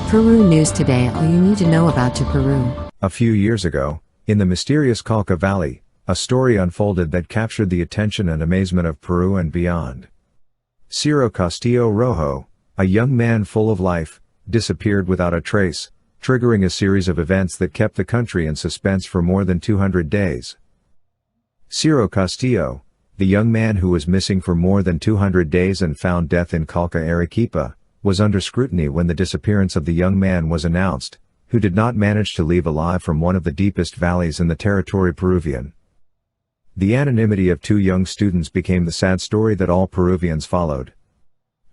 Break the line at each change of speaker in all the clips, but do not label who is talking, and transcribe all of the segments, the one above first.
Peru News Today. All you need to know about Peru.
A few years ago, in the mysterious Cauca Valley, a story unfolded that captured the attention and amazement of Peru and beyond. Ciro Castillo Rojo, a young man full of life, disappeared without a trace, triggering a series of events that kept the country in suspense for more than 200 days. Ciro Castillo, the young man who was missing for more than 200 days and found death in Cauca, Arequipa, was under scrutiny when the disappearance of the young man was announced, who did not manage to leave alive from one of the deepest valleys in the territory Peruvian. The anonymity of two young students became the sad story that all Peruvians followed.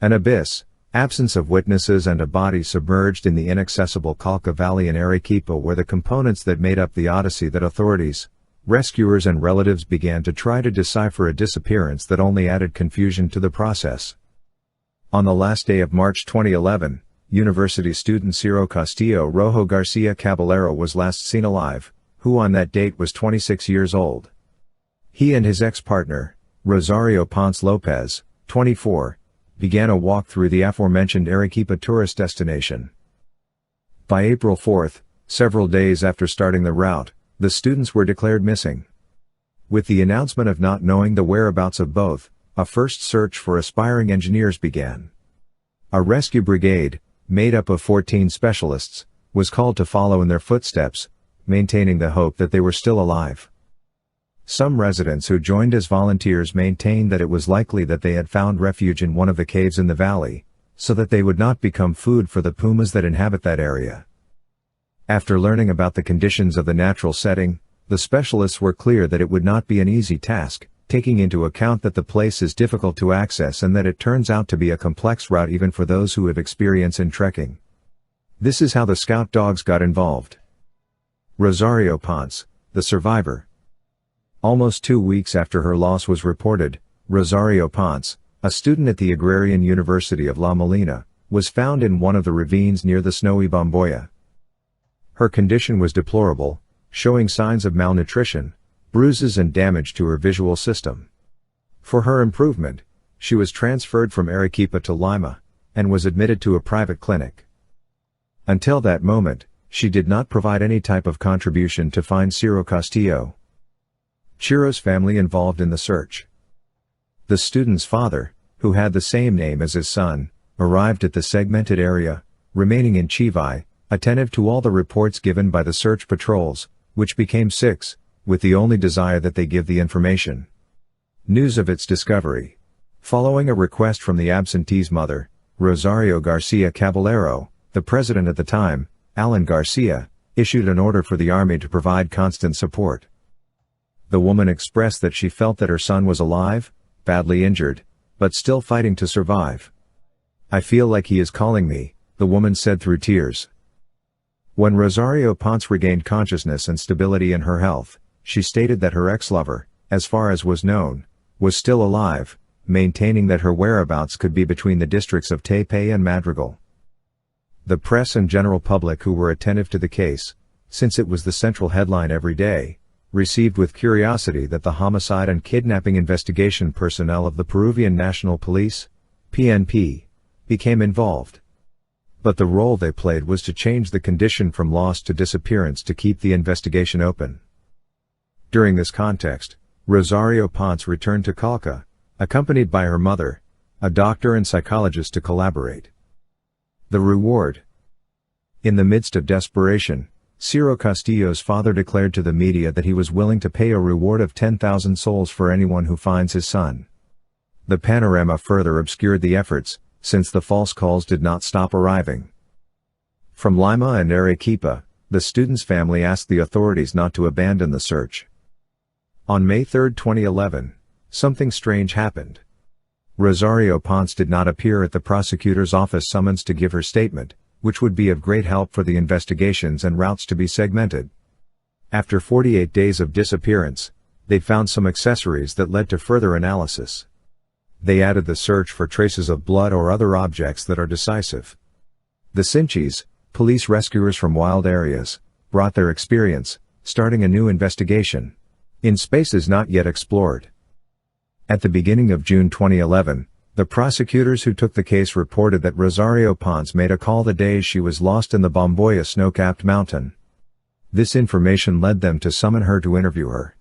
An abyss, absence of witnesses and a body submerged in the inaccessible Cauca Valley in Arequipa were the components that made up the odyssey that authorities, rescuers and relatives began to try to decipher, a disappearance that only added confusion to the process. On the last day of March 2011, university student Ciro Castillo Rojo Garcia Caballero was last seen alive, who on that date was 26 years old. He and his ex-partner, Rosario Ponce Lopez, 24, began a walk through the aforementioned Arequipa tourist destination. By April 4, several days after starting the route, the students were declared missing. With the announcement of not knowing the whereabouts of both, a first search for aspiring engineers began. A rescue brigade, made up of 14 specialists, was called to follow in their footsteps, maintaining the hope that they were still alive. Some residents who joined as volunteers maintained that it was likely that they had found refuge in one of the caves in the valley, so that they would not become food for the pumas that inhabit that area. After learning about the conditions of the natural setting, the specialists were clear that it would not be an easy task, taking into account that the place is difficult to access and that it turns out to be a complex route even for those who have experience in trekking. This is how the scout dogs got involved. Rosario Ponce, the survivor. Almost 2 weeks after her loss was reported, Rosario Ponce, a student at the Agrarian University of La Molina, was found in one of the ravines near the snowy Bomboya. Her condition was deplorable, showing signs of malnutrition, bruises and damage to her visual system. For her improvement, she was transferred from Arequipa to Lima, and was admitted to a private clinic. Until that moment, she did not provide any type of contribution to find Ciro Castillo. Ciro's family involved in the search. The student's father, who had the same name as his son, arrived at the segmented area, remaining in Chivay, attentive to all the reports given by the search patrols, which became 6, with the only desire that they give the information. News of its discovery. Following a request from the absentee's mother, Rosario Garcia Caballero, the president at the time, Alan Garcia, issued an order for the army to provide constant support. The woman expressed that she felt that her son was alive, badly injured, but still fighting to survive. "I feel like he is calling me," the woman said through tears. When Rosario Ponce regained consciousness and stability in her health, she stated that her ex-lover, as far as was known, was still alive, maintaining that her whereabouts could be between the districts of Taipei and Madrigal. The press and general public who were attentive to the case, since it was the central headline every day, received with curiosity that the homicide and kidnapping investigation personnel of the Peruvian National Police, PNP, became involved. But the role they played was to change the condition from lost to disappearance to keep the investigation open. During this context, Rosario Ponce returned to Calca, accompanied by her mother, a doctor and psychologist, to collaborate. The reward. In the midst of desperation, Ciro Castillo's father declared to the media that he was willing to pay a reward of 10,000 soles for anyone who finds his son. The panorama further obscured the efforts, since the false calls did not stop arriving. From Lima and Arequipa, the student's family asked the authorities not to abandon the search. On May 3, 2011, something strange happened. Rosario Ponce did not appear at the prosecutor's office summons to give her statement, which would be of great help for the investigations and routes to be segmented. After 48 days of disappearance, they found some accessories that led to further analysis. They added the search for traces of blood or other objects that are decisive. The Sinchis, police rescuers from wild areas, brought their experience, starting a new investigation in spaces not yet explored. At the beginning of June 2011, the prosecutors who took the case reported that Rosario Ponce made a call the day she was lost in the Bomboya snow-capped mountain. This information led them to summon her to interview her.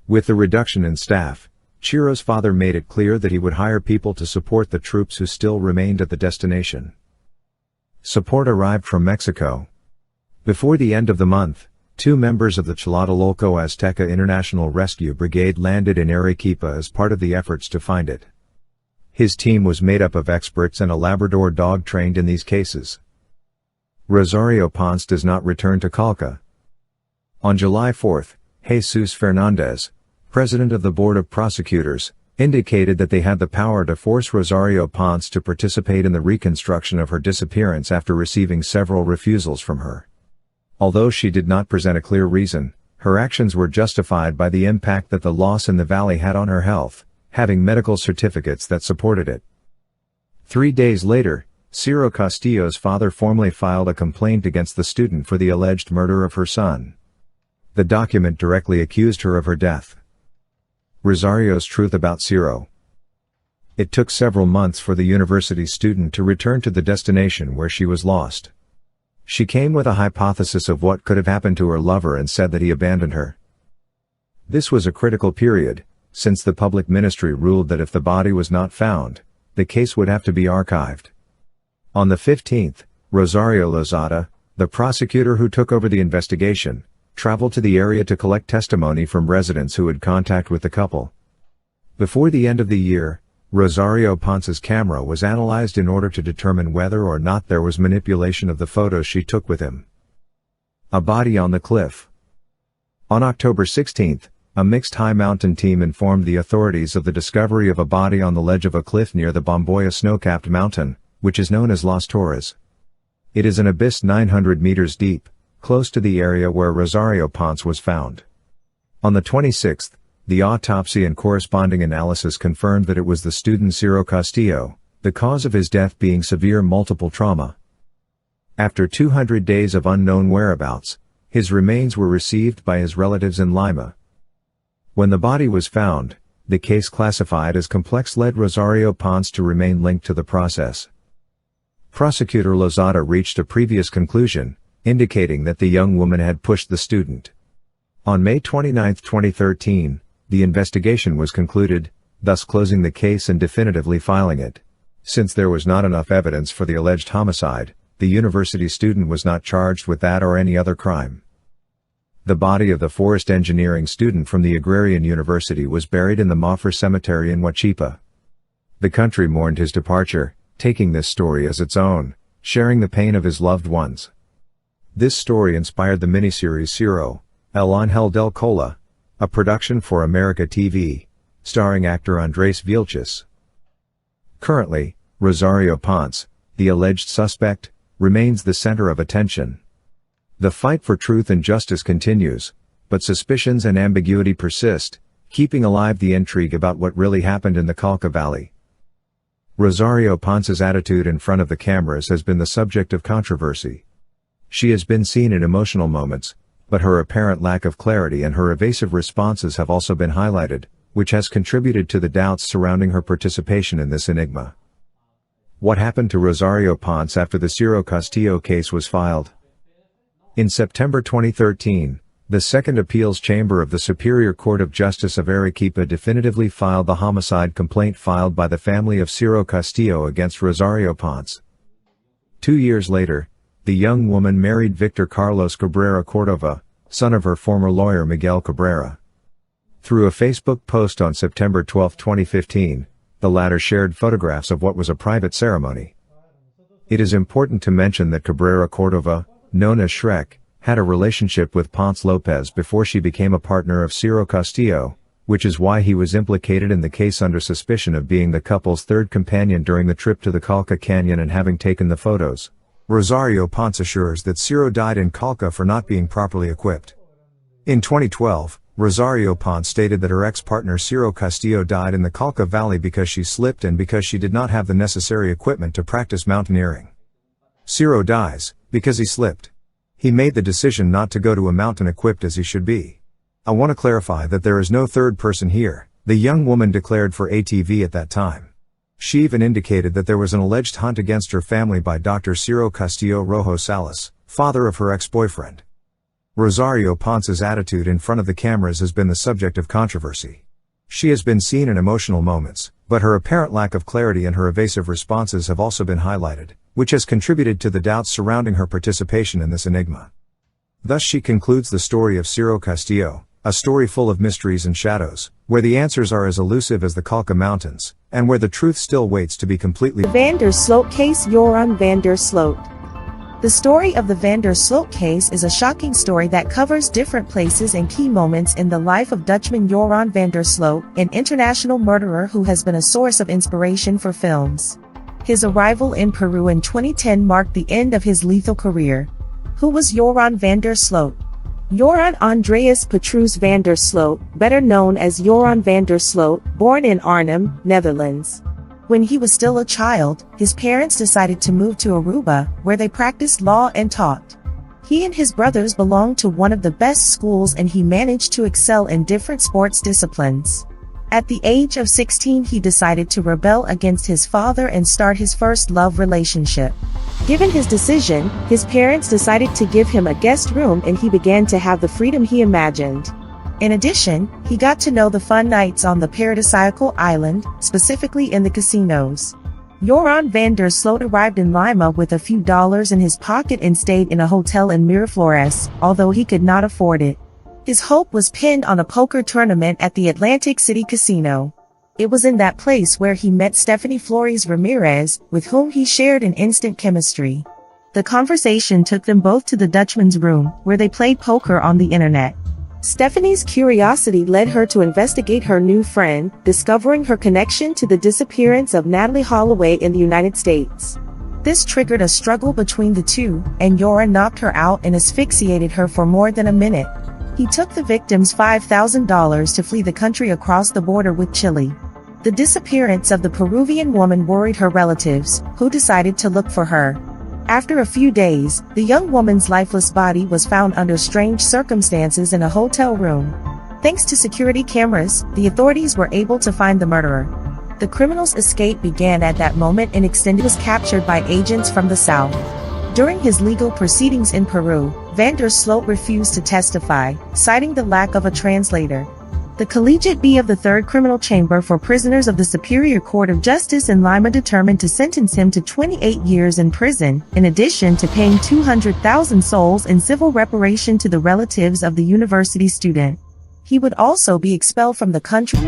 With the reduction in staff, Ciro's father made it clear that he would hire people to support the troops who still remained at the destination. Support arrived from Mexico. Before the end of the month, 2 members of the Tlatelolco Azteca International Rescue Brigade landed in Arequipa as part of the efforts to find it. His team was made up of experts and a Labrador dog trained in these cases. Rosario Ponce does not return to Calca. On July 4, Jesus Fernandez, president of the Board of Prosecutors, indicated that they had the power to force Rosario Ponce to participate in the reconstruction of her disappearance after receiving several refusals from her. Although she did not present a clear reason, her actions were justified by the impact that the loss in the valley had on her health, having medical certificates that supported it. 3 days later, Ciro Castillo's father formally filed a complaint against the student for the alleged murder of her son. The document directly accused her of her death. Rosario's truth about Ciro. It took several months for the university student to return to the destination where she was lost. She came with a hypothesis of what could have happened to her lover and said that he abandoned her. This was a critical period, since the public ministry ruled that if the body was not found, the case would have to be archived. On the 15th, Rosario Lozada, the prosecutor who took over the investigation, traveled to the area to collect testimony from residents who had contact with the couple. Before the end of the year, Rosario Ponce's camera was analyzed in order to determine whether or not there was manipulation of the photos she took with him. A body on the cliff. On October 16, a mixed high mountain team informed the authorities of the discovery of a body on the ledge of a cliff near the Bomboya snow-capped mountain, which is known as Las Torres. It is an abyss 900 meters deep, close to the area where Rosario Ponce was found. On the 26th, the autopsy and corresponding analysis confirmed that it was the student Ciro Castillo, the cause of his death being severe multiple trauma. After 200 days of unknown whereabouts, his remains were received by his relatives in Lima. When the body was found, the case classified as complex led Rosario Ponce to remain linked to the process. Prosecutor Lozada reached a previous conclusion, indicating that the young woman had pushed the student. On May 29, 2013, the investigation was concluded, thus closing the case and definitively filing it. Since there was not enough evidence for the alleged homicide, the university student was not charged with that or any other crime. The body of the forest engineering student from the Agrarian University was buried in the Mafra Cemetery in Huachipa. The country mourned his departure, taking this story as its own, sharing the pain of his loved ones. This story inspired the miniseries Ciro, El Ángel del Cola, a production for America TV, starring actor Andrés Vilches. Currently, Rosario Ponce, the alleged suspect, remains the center of attention. The fight for truth and justice continues, but suspicions and ambiguity persist, keeping alive the intrigue about what really happened in the Calca Valley. Rosario Ponce's attitude in front of the cameras has been the subject of controversy. She has been seen in emotional moments, but her apparent lack of clarity and her evasive responses have also been highlighted, which has contributed to the doubts surrounding her participation in this enigma. What happened to Rosario Ponce after the Ciro Castillo case was filed? In September 2013, The Second Appeals Chamber of the Superior Court of Justice of Arequipa definitively filed the homicide complaint filed by the family of Ciro Castillo against Rosario Ponce. 2 years later, the young woman married Victor Carlos Cabrera Cordova, son of her former lawyer Miguel Cabrera. Through a Facebook post on September 12, 2015, the latter shared photographs of what was a private ceremony. It is important to mention that Cabrera Cordova, known as Shrek, had a relationship with Ponce Lopez before she became a partner of Ciro Castillo, which is why he was implicated in the case under suspicion of being the couple's third companion during the trip to the Calca Canyon and having taken the photos. Rosario Ponce assures that Ciro died in Calca for not being properly equipped. In 2012, Rosario Ponce stated that her ex-partner Ciro Castillo died in the Calca Valley because she slipped and because she did not have the necessary equipment to practice mountaineering. Ciro dies because he slipped. He made the decision not to go to a mountain equipped as he should be. I want to clarify that there is no third person here, the young woman declared for ATV at that time. She even indicated that there was an alleged hunt against her family by Dr. Ciro Castillo Rojo Salas, father of her ex-boyfriend. Rosario Ponce's attitude in front of the cameras has been the subject of controversy. She has been seen in emotional moments, but her apparent lack of clarity and her evasive responses have also been highlighted, which has contributed to the doubts surrounding her participation in this enigma. Thus she concludes the story of Ciro Castillo, a story full of mysteries and shadows, where the answers are as elusive as the Calca Mountains, and where the truth still waits to be completely.
Van der Sloot case. Joran van der Sloot. The story of the Van der Sloot case is a shocking story that covers different places and key moments in the life of Dutchman Joran van der Sloot, an international murderer who has been a source of inspiration for films. His arrival in Peru in 2010 marked the end of his lethal career. Who was Joran van der Sloot? Joran Andreas Petrus van der Sloot, better known as Joran van der Sloot, born in Arnhem, Netherlands. When he was still a child, his parents decided to move to Aruba, where they practiced law and taught. He and his brothers belonged to one of the best schools and he managed to excel in different sports disciplines. At the age of 16 he decided to rebel against his father and start his first love relationship. Given his decision, his parents decided to give him a guest room and he began to have the freedom he imagined. In addition, he got to know the fun nights on the paradisiacal island, specifically in the casinos. Joran van der Sloot arrived in Lima with a few dollars in his pocket and stayed in a hotel in Miraflores, although he could not afford it. His hope was pinned on a poker tournament at the Atlantic City Casino. It was in that place where he met Stephanie Flores Ramirez, with whom he shared an instant chemistry. The conversation took them both to the Dutchman's room, where they played poker on the internet. Stephanie's curiosity led her to investigate her new friend, discovering her connection to the disappearance of Natalie Holloway in the United States. This triggered a struggle between the two, and Joran knocked her out and asphyxiated her for more than a minute. He took the victim's $5,000 to flee the country across the border with Chile. The disappearance of the Peruvian woman worried her relatives, who decided to look for her. After a few days, the young woman's lifeless body was found under strange circumstances in a hotel room. Thanks to security cameras, the authorities were able to find the murderer. The criminal's escape began at that moment and was captured by agents from the south. During his legal proceedings in Peru, van der Sloot refused to testify, citing the lack of a translator. The Collegiate B of the Third Criminal Chamber for Prisoners of the Superior Court of Justice in Lima determined to sentence him to 28 years in prison, in addition to paying 200,000 soles in civil reparation to the relatives of the university student. He would also be expelled from the country.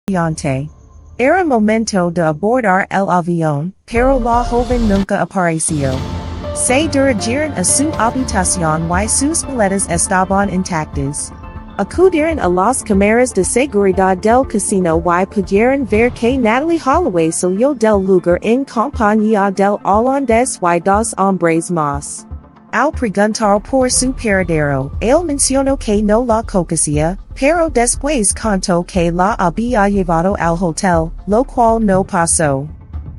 estudiante. Era momento de abordar el avión, pero la joven nunca apareció. Se dirigieron a su habitación y sus maletas estaban intactas. Acudieron a las cámaras de seguridad del casino y pudieron ver que Natalie Holloway salió del lugar en compañía del holandés y dos hombres más. Al preguntar por su paradero, él mencionó que no la conocía, pero después contó que la había llevado al hotel, lo cual no pasó.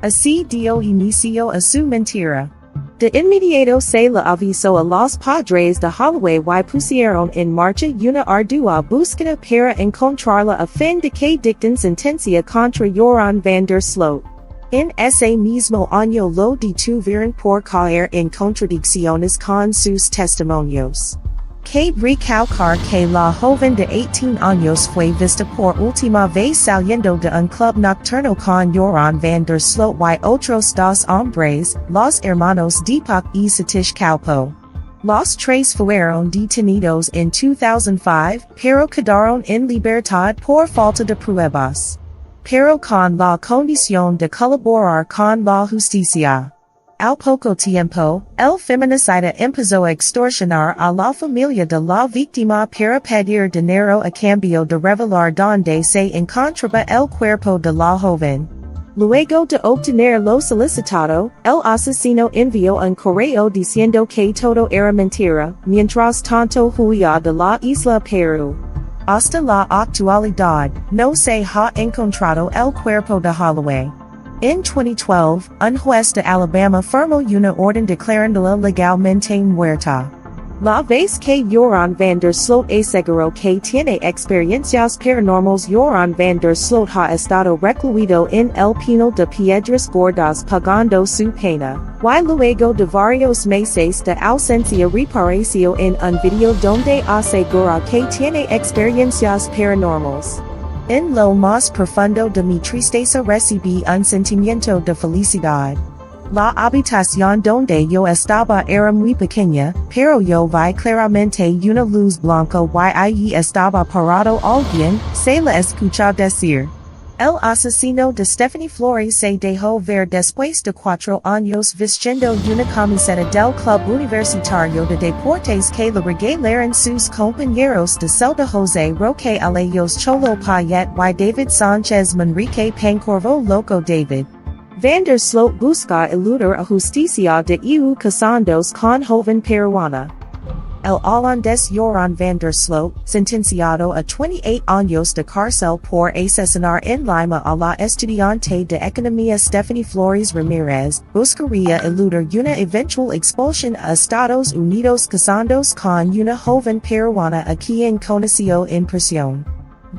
Así dio inicio a su mentira. De inmediato se le avisó a los padres de Holloway y pusieron en marcha una ardua búsqueda para encontrarla a fin de que dicten sentencia contra Joran van der Sloot. En ese mismo año lo detuvieron por caer en contradicciones con sus testimonios. Cabe recalcar que la joven de 18 años fue vista por última vez saliendo de un club nocturno con Joran van der Sloot y otros dos hombres, los hermanos Deepak y Satish Kalpo. Los tres fueron detenidos en 2005, pero quedaron en libertad por falta de pruebas. Pero con la condición de colaborar con la justicia. Al poco tiempo, el feminicida empezó a extorsionar a la familia de la víctima para pedir dinero a cambio de revelar donde se encontraba el cuerpo de la joven. Luego de obtener lo solicitado, el asesino envió un correo diciendo que todo era mentira, mientras tanto huía de la isla Peru. Hasta la actualidad, no se ha encontrado el cuerpo de Holloway. En 2012, un juez de Alabama firmó una orden declarándola legalmente muerta. La vez que Joran van der Sloot aseguró que tiene experiencias paranormales. Joran van der Sloot ha estado recluido en el penal de Piedras Gordas pagando su pena, y luego de varios meses de ausencia reapareció en un video donde asegura que tiene experiencias paranormales. En lo más profundo de mi tristeza recibí un sentimiento de felicidad. La habitación donde yo estaba era muy pequeña, pero yo vi claramente una luz blanca y allí estaba parado alguien, se le escuchó decir. El asesino de Stephanie Flores se dejó ver después de 4 años vistiendo una camiseta del Club Universitario de Deportes que le regalaron sus compañeros de celda Jose Roque Alejos Cholo Payet y David Sánchez Manrique Pancorvo Loco David. Van der Sloot busca eludir a justicia de EU casándose con joven peruana. El holandés Joran van der Sloot, sentenciado a 28 años de cárcel por asesinar en Lima a la estudiante de economía Stephanie Flores Ramírez, buscaría eludir una eventual expulsión a Estados Unidos casándose con una joven peruana a quien conoció en prisión.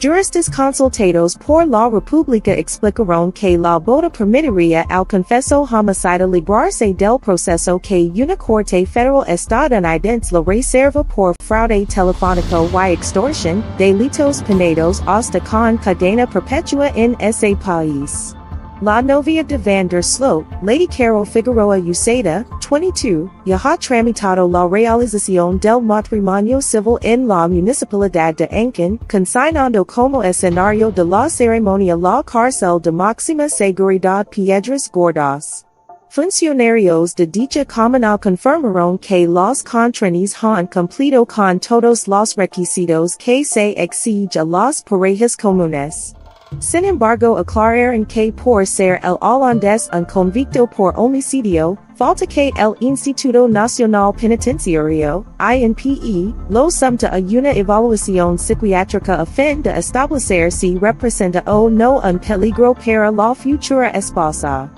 Juristas consultados por la República explicaron que la boda permitiría al confeso homicida librarse del proceso que una corte federal estadounidense le reserva por fraude telefónico y extorsión, delitos penados hasta con cadena perpetua en ese país. La novia de Van der Sloot, Lady Carol Figueroa Uceda, 22, ya ha tramitado la realización del matrimonio civil en la municipalidad de Ancón, consignando como escenario de la ceremonia la cárcel de máxima seguridad Piedras Gordas. Funcionarios de dicha comunal confirmaron que los contranis han cumplido con todos los requisitos que se exige a las parejas comunes. Sin embargo, aclararon que por ser el holandés un convicto por homicidio, falta que el Instituto Nacional Penitenciario, INPE, lo someta a una evaluación psiquiátrica a fin de establecer si representa o no un peligro para la futura esposa.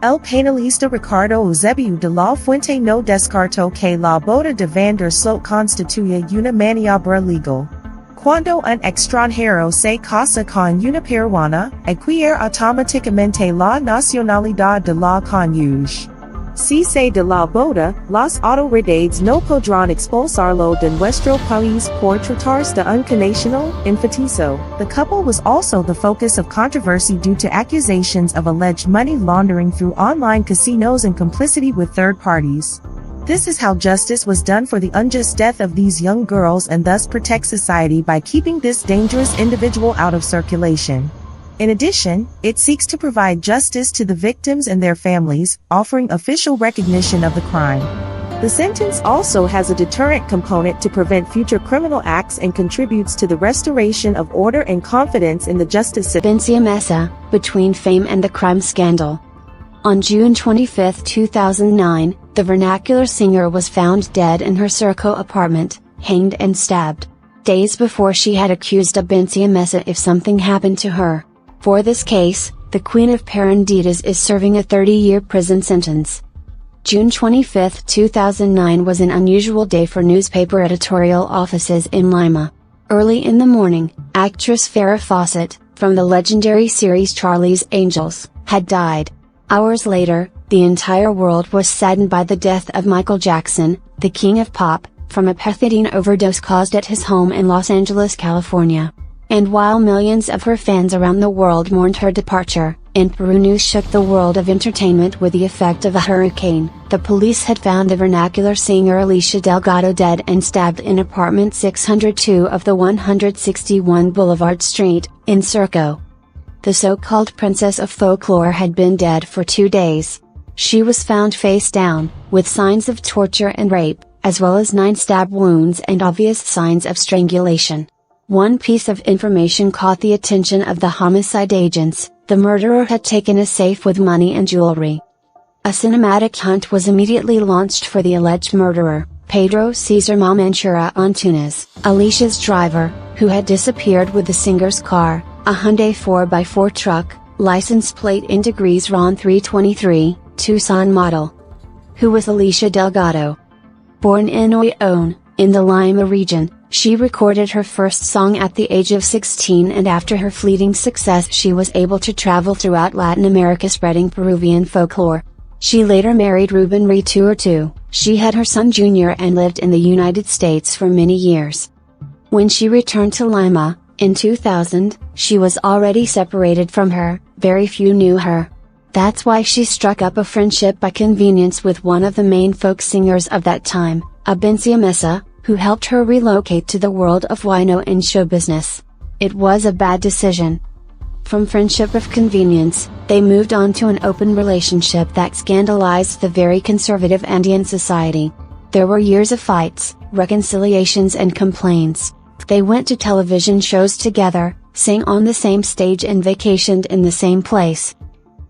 El penalista Ricardo Eusebio de la Fuente no descartó que la boda de Van der Sloot constituye una maniobra legal. Cuando un extranjero se casa con una peruana, adquiere automáticamente la nacionalidad de la cónyuge. Si se de la boda, las autoridades no podrán expulsarlo de nuestro país por tratarse de un connacional, enfatizo. The couple was also the focus of controversy due to accusations of alleged money laundering through online casinos and complicity with third parties. This is how justice was done for the unjust death of these young girls and thus protect society by keeping this dangerous individual out of circulation. In addition, it seeks to provide justice to the victims and their families, offering official recognition of the crime. The sentence also has a deterrent component to prevent future criminal acts and contributes to the restoration of order and confidence in the justice system.
Abensia Mesa, between fame and the crime scandal. On June 25, 2009, the vernacular singer was found dead in her Surco apartment, hanged and stabbed. Days before, she had accused Abensia Mesa if something happened to her. For this case, the Queen of Paranditas is serving a 30-year prison sentence. June 25, 2009 was an unusual day for newspaper editorial offices in Lima. Early in the morning, actress Farrah Fawcett, from the legendary series Charlie's Angels, had died. Hours later, the entire world was saddened by the death of Michael Jackson, the king of pop, from a pethidine overdose caused at his home in Los Angeles, California. And while millions of her fans around the world mourned her departure, in Peru news shook the world of entertainment with the effect of a hurricane. The police had found the vernacular singer Alicia Delgado dead and stabbed in apartment 602 of the 161 Boulevard Street, in Surco. The so-called princess of folklore had been dead for 2 days. She was found face down, with signs of torture and rape, as well as 9 stab wounds and obvious signs of strangulation. One piece of information caught the attention of the homicide agents: the murderer had taken a safe with money and jewelry. A cinematic hunt was immediately launched for the alleged murderer, Pedro Cesar Mamanchura Antunes, Alicia's driver, who had disappeared with the singer's car, a Hyundai 4x4 truck, license plate in degrees RON 323, Tucson model. Who was Alicia Delgado? Born in Oyon, in the Lima region, she recorded her first song at the age of 16, and after her fleeting success she was able to travel throughout Latin America spreading Peruvian folklore. She later married Ruben Riturtu. She had her son Junior and lived in the United States for many years. When she returned to Lima, in 2000, she was already separated from her. Very few knew her. That's why she struck up a friendship by convenience with one of the main folk singers of that time, Abensia Mesa, who helped her relocate to the world of wino and show business. It was a bad decision. From friendship of convenience, they moved on to an open relationship that scandalized the very conservative Andean society. There were years of fights, reconciliations and complaints. They went to television shows together, sang on the same stage and vacationed in the same place.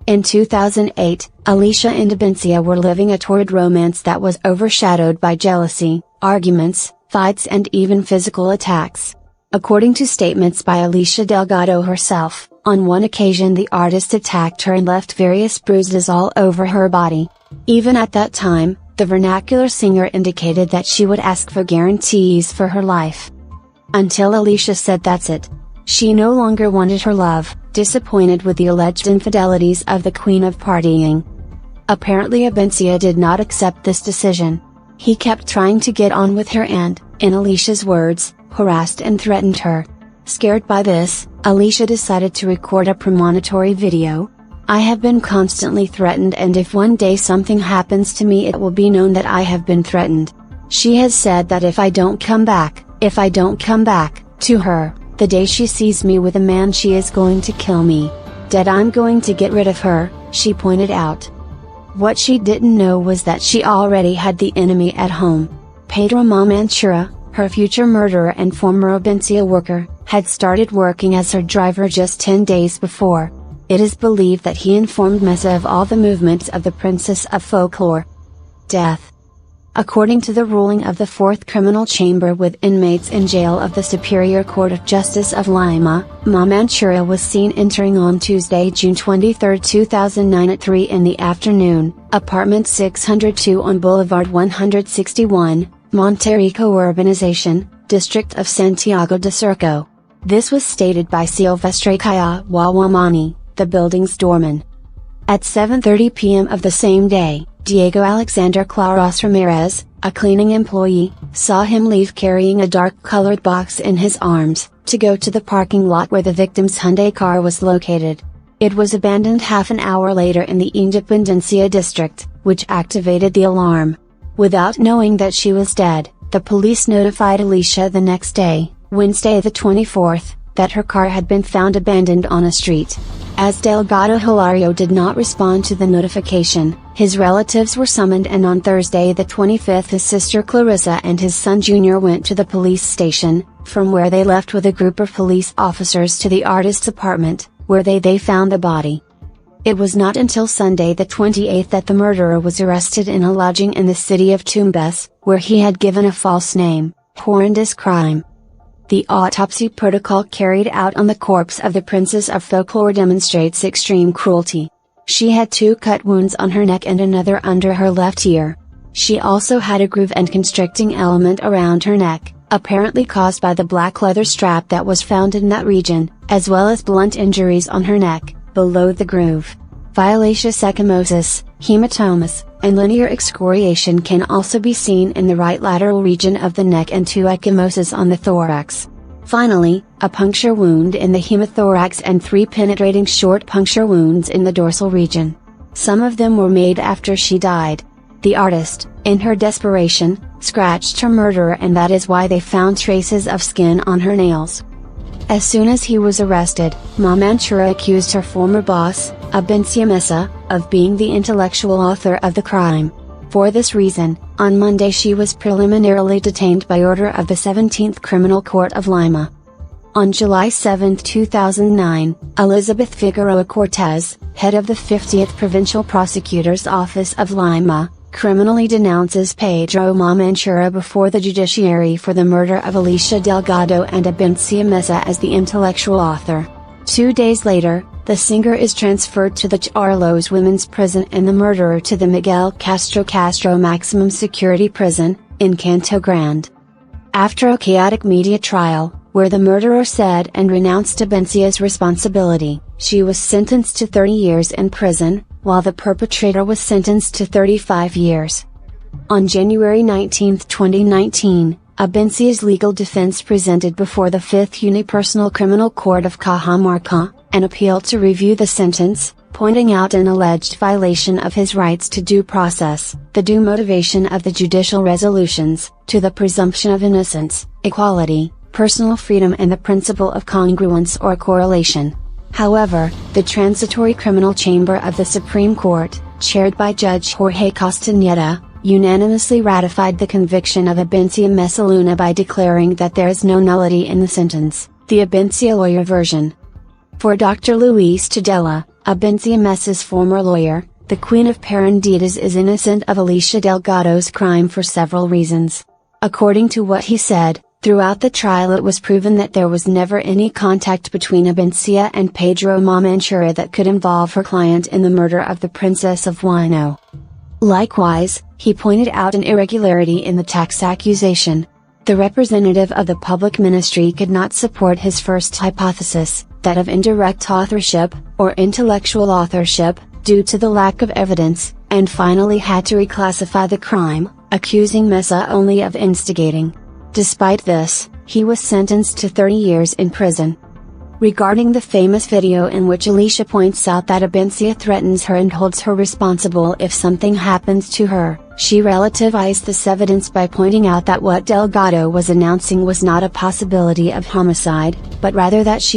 In 2008, Alicia and Abensia were living a torrid romance that was overshadowed by jealousy, arguments, fights and even physical attacks. According to statements by Alicia Delgado herself, on one occasion the artist attacked her and left various bruises all over her body. Even at that time, the vernacular singer indicated that she would ask for guarantees for her life. Until Alicia said that's it. She no longer wanted her love, disappointed with the alleged infidelities of the Queen of Partying. Apparently Abensia did not accept this decision. He kept trying to get on with her and, in Alicia's words, harassed and threatened her. Scared by this, Alicia decided to record a premonitory video. "I have been constantly threatened, and if one day something happens to me it will be known that I have been threatened." She has said that if I don't come back to her, the day she sees me with a man she is going to kill me. Dead, I'm going to get rid of her, she pointed out. What she didn't know was that she already had the enemy at home. Pedro Mamanchura, her future murderer and former Abensia worker, had started working as her driver just 10 days before. It is believed that he informed Mesa of all the movements of the Princess of Folklore. Death. According to the ruling of the 4th Criminal Chamber with inmates in jail of the Superior Court of Justice of Lima, Mamanchura was seen entering on Tuesday, June 23, 2009 at 3 in the afternoon, apartment 602 on Boulevard 161, Monterrico Urbanization, District of Santiago de Surco. This was stated by Silvestre Kaya Wawamani, the building's doorman. At 7:30 p.m. of the same day, Diego Alexander Claros Ramirez, a cleaning employee, saw him leave carrying a dark-colored box in his arms, to go to the parking lot where the victim's Hyundai car was located. It was abandoned half an hour later in the Independencia district, which activated the alarm. Without knowing that she was dead, the police notified Alicia the next day, Wednesday the 24th, that her car had been found abandoned on a street. As Delgado Hilario did not respond to the notification, his relatives were summoned, and on Thursday the 25th his sister Clarissa and his son Junior went to the police station, from where they left with a group of police officers to the artist's apartment, where they found the body. It was not until Sunday the 28th that the murderer was arrested in a lodging in the city of Tumbes, where he had given a false name, horrendous crime. The autopsy protocol carried out on the corpse of the princess of folklore demonstrates extreme cruelty. She had 2 cut wounds on her neck and another under her left ear. She also had a groove and constricting element around her neck, apparently caused by the black leather strap that was found in that region, as well as blunt injuries on her neck, below the groove. Violaceous ecchymosis, hematomas, and linear excoriation can also be seen in the right lateral region of the neck and 2 ecchymoses on the thorax. Finally, a puncture wound in the hemothorax and 3 penetrating short puncture wounds in the dorsal region. Some of them were made after she died. The artist, in her desperation, scratched her murderer, and that is why they found traces of skin on her nails. As soon as he was arrested, Mamanchura accused her former boss, Abencia Mesa, of being the intellectual author of the crime. For this reason, on Monday she was preliminarily detained by order of the 17th Criminal Court of Lima. On July 7, 2009, Elizabeth Figueroa Cortez, head of the 50th Provincial Prosecutor's Office of Lima, criminally denounces Pedro Mamanchura before the judiciary for the murder of Alicia Delgado and Abencia Mesa as the intellectual author. 2 days later, the singer is transferred to the Charlos Women's Prison and the murderer to the Miguel Castro Maximum Security Prison, in Canto Grande. After a chaotic media trial, where the murderer said and renounced Abencia's responsibility, she was sentenced to 30 years in prison, while the perpetrator was sentenced to 35 years. On January 19, 2019, Abencia's legal defense presented before the 5th Unipersonal Criminal Court of Cajamarca, an appeal to review the sentence, pointing out an alleged violation of his rights to due process, the due motivation of the judicial resolutions, to the presumption of innocence, equality, personal freedom and the principle of congruence or correlation. However, the Transitory Criminal Chamber of the Supreme Court, chaired by Judge Jorge Castañeda, unanimously ratified the conviction of Abencia Mesa Luna by declaring that there is no nullity in the sentence, the Abencia lawyer version. For Dr. Luis Tudela, Abencia Mesa's former lawyer, the Queen of Paranditas is innocent of Alicia Delgado's crime for several reasons. According to what he said, throughout the trial it was proven that there was never any contact between Abencia and Pedro Mamanchura that could involve her client in the murder of the Princess of Huayno. Likewise, he pointed out an irregularity in the tax accusation. The representative of the public ministry could not support his first hypothesis, that of indirect authorship, or intellectual authorship, due to the lack of evidence, and finally had to reclassify the crime, accusing Mesa only of instigating. Despite this, he was sentenced to 30 years in prison. Regarding the famous video in which Alicia points out that Abencia threatens her and holds her responsible if something happens to her, she relativized this evidence by pointing out that what Delgado was announcing was not a possibility of homicide, but rather that she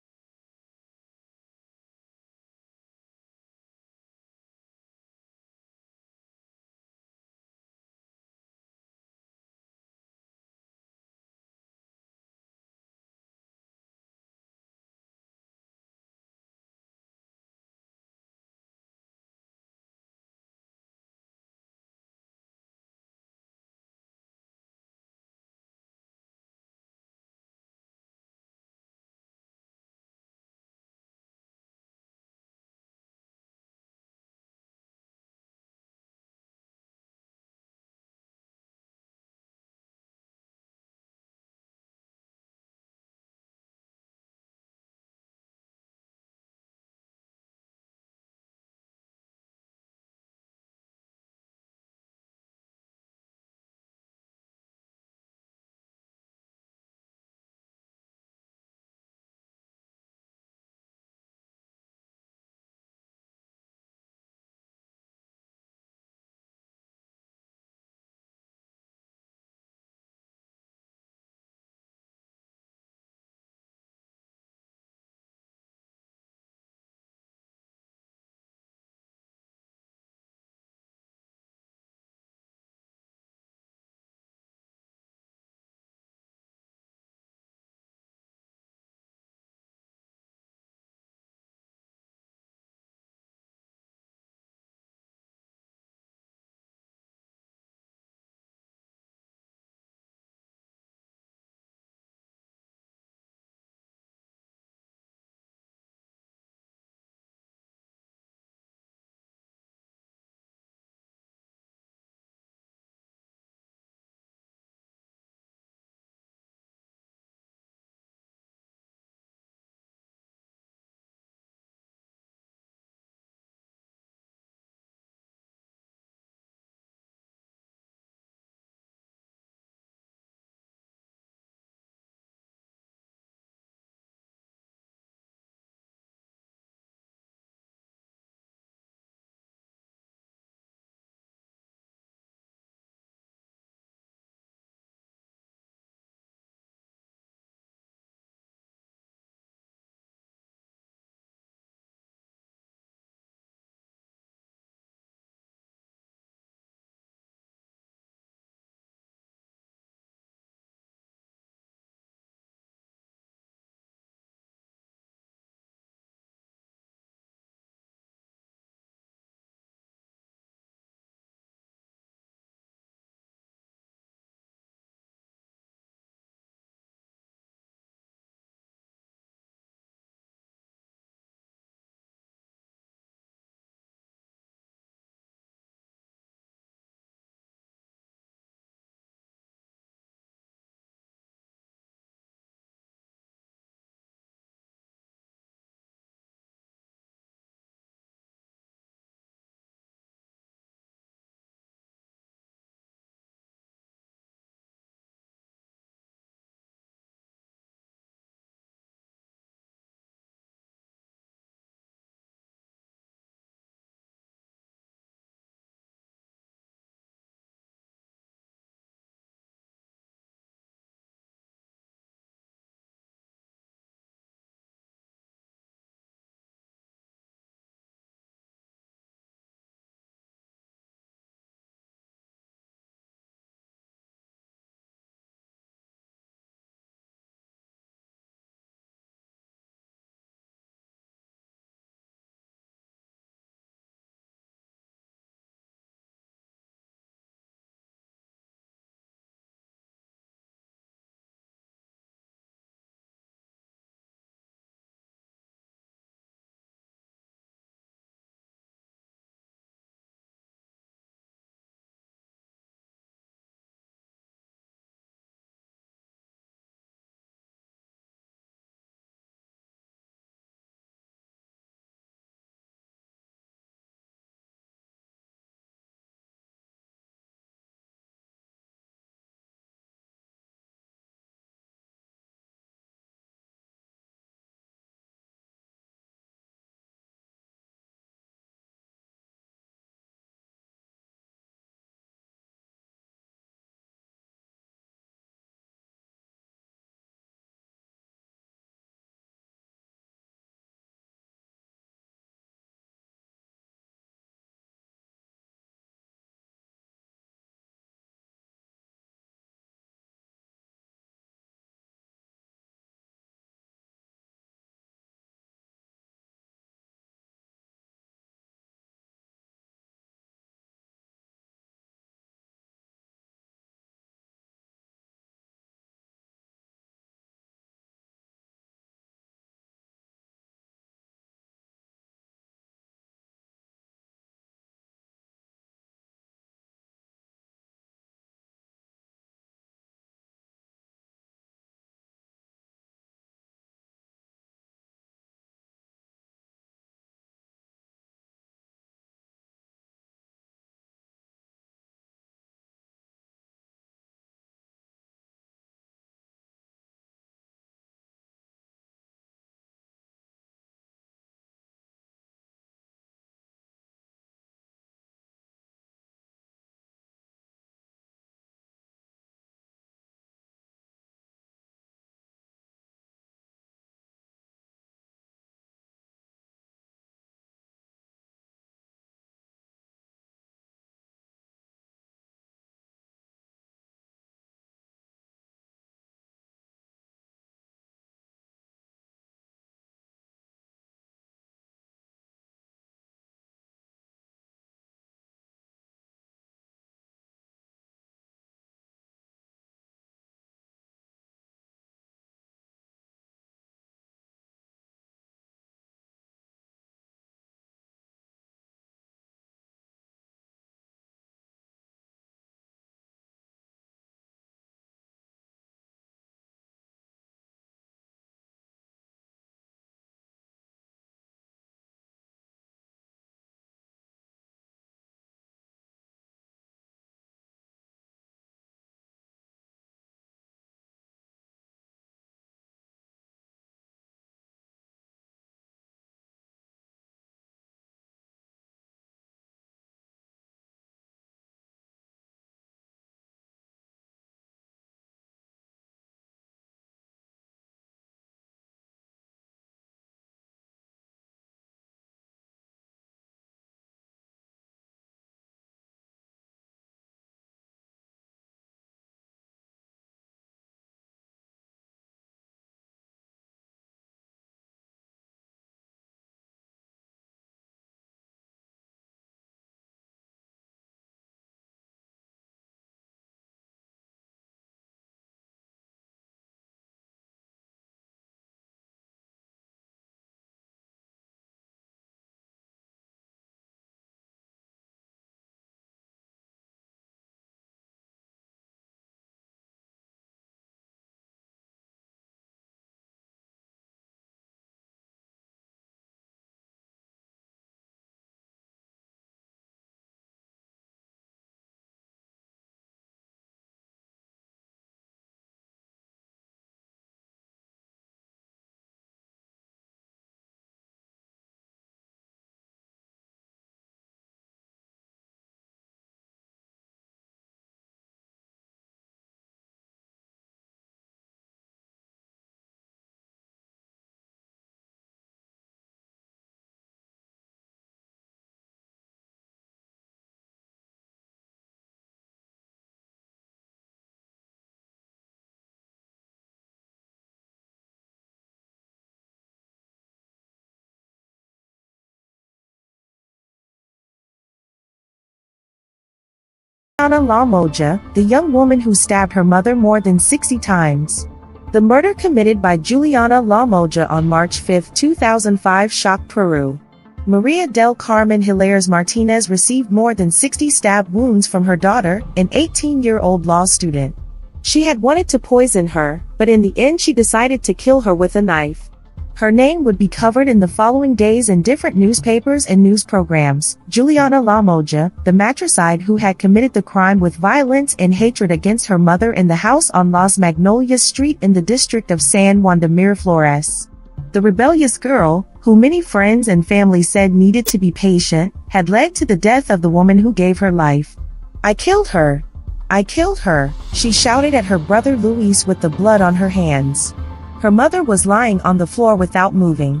Juliana La Moja, the young woman who stabbed her mother more than 60 times. The murder committed by Juliana La Moja on March 5, 2005 shocked Peru. Maria del Carmen Hilaires Martinez received more than 60 stab wounds from her daughter, an 18-year-old law student. She had wanted to poison her, but in the end she decided to kill her with a knife. Her name would be covered in the following days in different newspapers and news programs. Juliana La Moja, the matricide who had committed the crime with violence and hatred against her mother in the house on Las Magnolias Street in the district of San Juan de Miraflores. The rebellious girl, who many friends and family said needed to be patient, had led to the death of the woman who gave her life. "I killed her. I killed her," she shouted at her brother Luis with the blood on her hands. Her mother was lying on the floor without moving,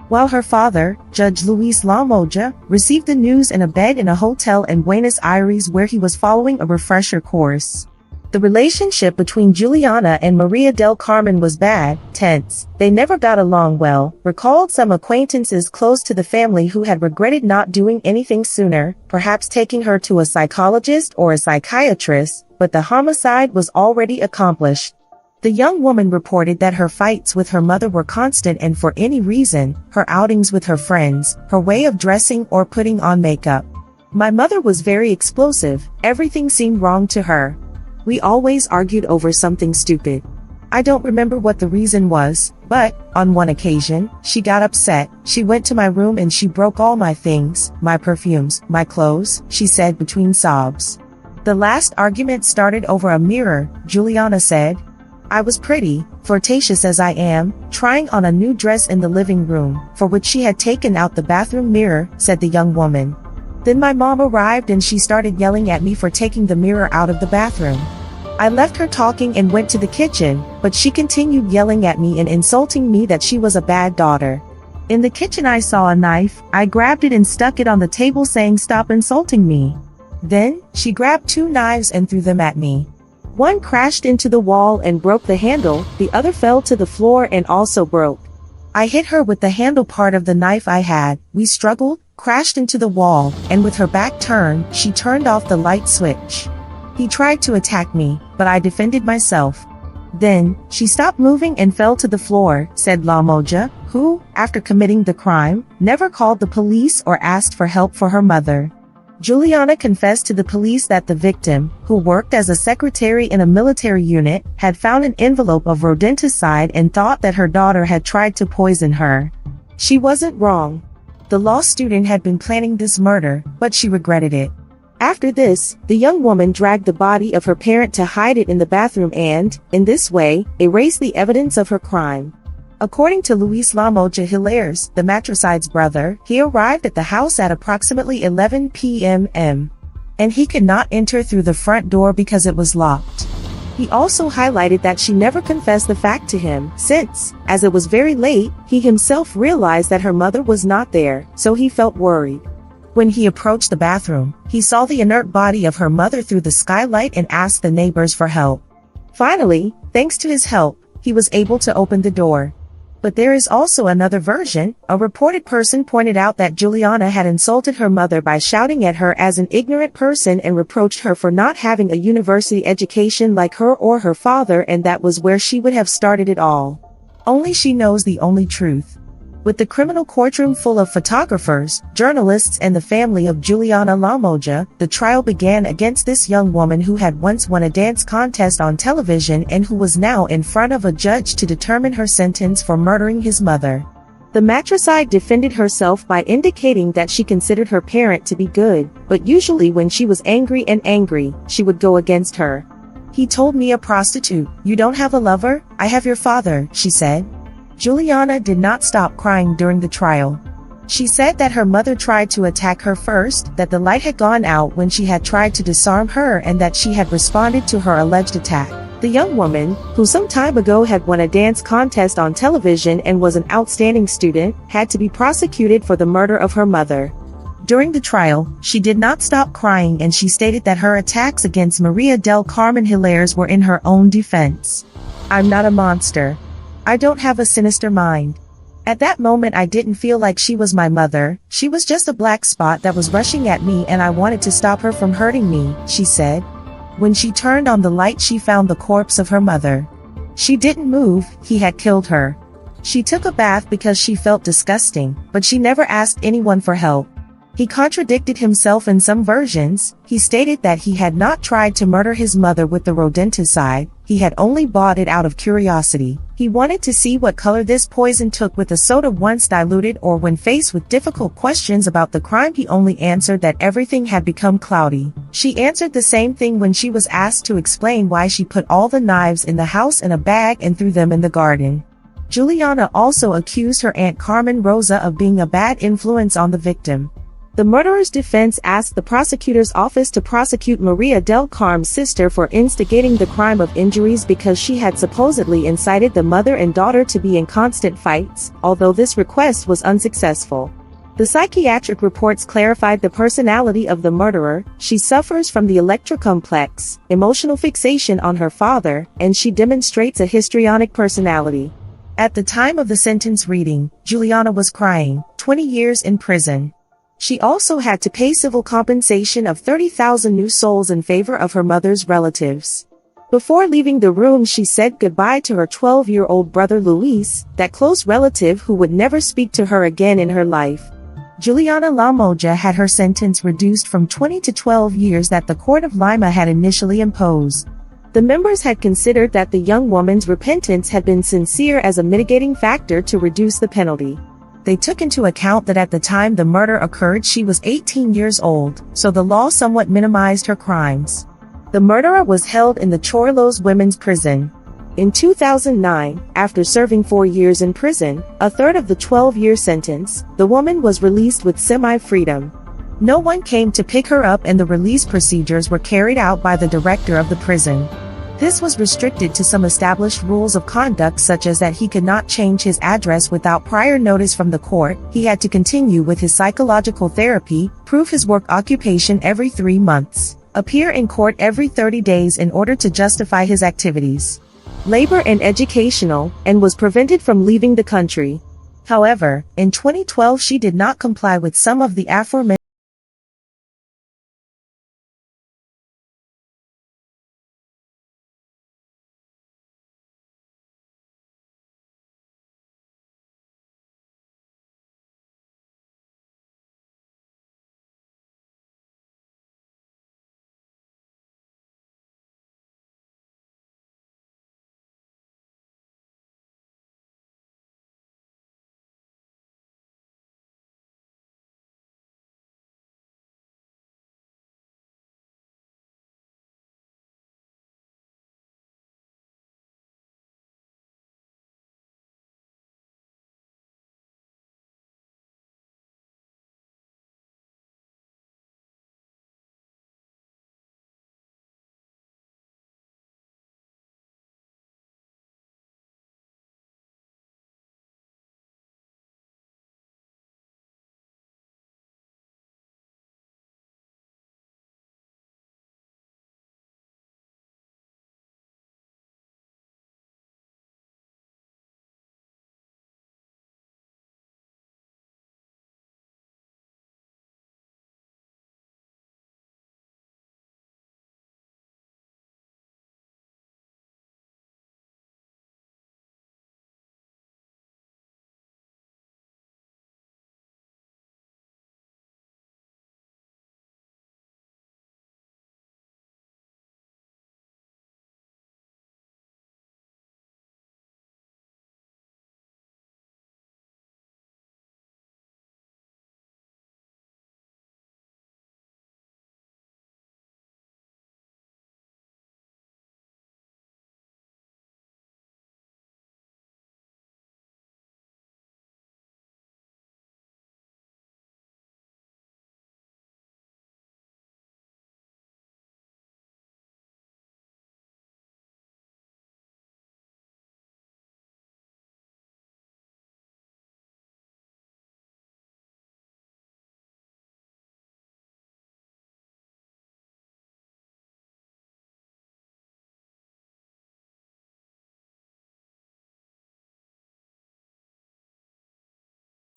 while her father, Judge Luis La Moja, received the news in a bed in a hotel in Buenos Aires where he was following a refresher course. The relationship between Juliana and Maria del Carmen was bad, tense. They never got along well, recalled some acquaintances close to the family who had regretted not doing anything sooner, perhaps taking her to a psychologist or a psychiatrist, but the homicide was already accomplished. The young woman reported that her fights with her mother were constant and for any reason, her outings with her friends, her way of dressing or putting on makeup. "My mother was very explosive, everything seemed wrong to her. We always argued over something stupid. I don't remember what the reason was, but, on one occasion, she got upset. She went to my room and she broke all my things, my perfumes, my clothes," she said between sobs. "The last argument started over a mirror," Juliana said. "I was pretty, flirtatious as I am, trying on a new dress in the living room, for which she had taken out the bathroom mirror," said the young woman. "Then my mom arrived and she started yelling at me for taking the mirror out of the bathroom. I left her talking and went to the kitchen, but she continued yelling at me and insulting me that she was a bad daughter. In the kitchen I saw a knife, I grabbed it and stuck it on the table saying stop insulting me. Then, she grabbed 2 knives and threw them at me. One crashed into the wall and broke the handle, the other fell to the floor and also broke. I hit her with the handle part of the knife I had. We struggled, crashed into the wall, and with her back turned, she turned off the light switch. He tried to attack me, but I defended myself. Then, she stopped moving and fell to the floor," said La Moja, who, after committing the crime, never called the police or asked for help for her mother. Juliana confessed to the police that the victim, who worked as a secretary in a military unit, had found an envelope of rodenticide and thought that her daughter had tried to poison her. She wasn't wrong. The law student had been planning this murder, but she regretted it. After this, the young woman dragged the body of her parent to hide it in the bathroom and, in this way, erased the evidence of her crime. According to Luis La Moja Hilaires, the matricide's brother, he arrived at the house at approximately 11 p.m. and he could not enter through the front door because it was locked. He also highlighted that she never confessed the fact to him, since, as it was very late, he himself realized that her mother was not there, so he felt worried. When he approached the bathroom, he saw the inert body of her mother through the skylight and asked the neighbors for help. Finally, thanks to his help, he was able to open the door. But there is also another version. A reported person pointed out that Juliana had insulted her mother by shouting at her as an ignorant person and reproached her for not having a university education like her or her father, and that was where she would have started it all. Only she knows the only truth. With the criminal courtroom full of photographers, journalists and the family of Juliana La Moja, the trial began against this young woman who had once won a dance contest on television and who was now in front of a judge to determine her sentence for murdering his mother. The matricide defended herself by indicating that she considered her parent to be good, but usually when she was angry, she would go against her. "He told me a prostitute, you don't have a lover, I have your father," she said. Juliana did not stop crying during the trial. She said that her mother tried to attack her first, that the light had gone out when she had tried to disarm her, and that she had responded to her alleged attack. The young woman, who some time ago had won a dance contest on television and was an outstanding student, had to be prosecuted for the murder of her mother. During the trial, she did not stop crying and she stated that her attacks against Maria del Carmen Hilaires were in her own defense. "I'm not a monster. I don't have a sinister mind. At that moment I didn't feel like she was my mother, she was just a black spot that was rushing at me and I wanted to stop her from hurting me, she said. When she turned on the light she found the corpse of her mother. She didn't move, he had killed her. She took a bath because she felt disgusting, but she never asked anyone for help. He contradicted himself in some versions. He stated that he had not tried to murder his mother with the rodenticide, he had only bought it out of curiosity. He wanted to see what color this poison took with the soda once diluted, or when faced with difficult questions about the crime he only answered that everything had become cloudy. She answered the same thing when she was asked to explain why she put all the knives in the house in a bag and threw them in the garden. Juliana also accused her Aunt Carmen Rosa of being a bad influence on the victim. The murderer's defense asked the prosecutor's office to prosecute Maria del Carmen's sister for instigating the crime of injuries because she had supposedly incited the mother and daughter to be in constant fights, although this request was unsuccessful. The psychiatric reports clarified the personality of the murderer. She suffers from the Electra complex, emotional fixation on her father, and she demonstrates a histrionic personality. At the time of the sentence reading, Juliana was crying, 20 years in prison. She also had to pay civil compensation of 30,000 new sols in favor of her mother's relatives. Before leaving the room she said goodbye to her 12-year-old brother Luis, that close relative who would never speak to her again in her life. Juliana La Moja had her sentence reduced from 20 to 12 years that the court of Lima had initially imposed. The members had considered that the young woman's repentance had been sincere as a mitigating factor to reduce the penalty. They took into account that at the time the murder occurred she was 18 years old, so the law somewhat minimized her crimes. The murderer was held in the Chorlos women's prison. In 2009, after serving 4 years in prison, a third of the 12-year sentence, the woman was released with semi-freedom. No one came to pick her up and the release procedures were carried out by the director of the prison. This was restricted to some established rules of conduct, such as that he could not change his address without prior notice from the court, he had to continue with his psychological therapy, prove his work occupation every 3 months, appear in court every 30 days in order to justify his activities, labor and educational, and was prevented from leaving the country. However, in 2012 she did not comply with some of the aforementioned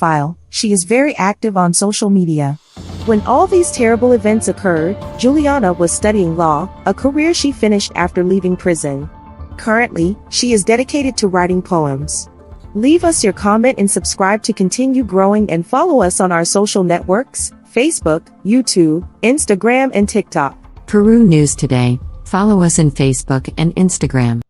profile, she is very active on social media. When all these terrible events occurred, Juliana was studying law, a career she finished after leaving prison. Currently, she is dedicated to writing poems. Leave us your comment and subscribe to continue growing, and follow us on our social networks, Facebook, YouTube, Instagram and TikTok.
Peru News Today. Follow us on Facebook and Instagram.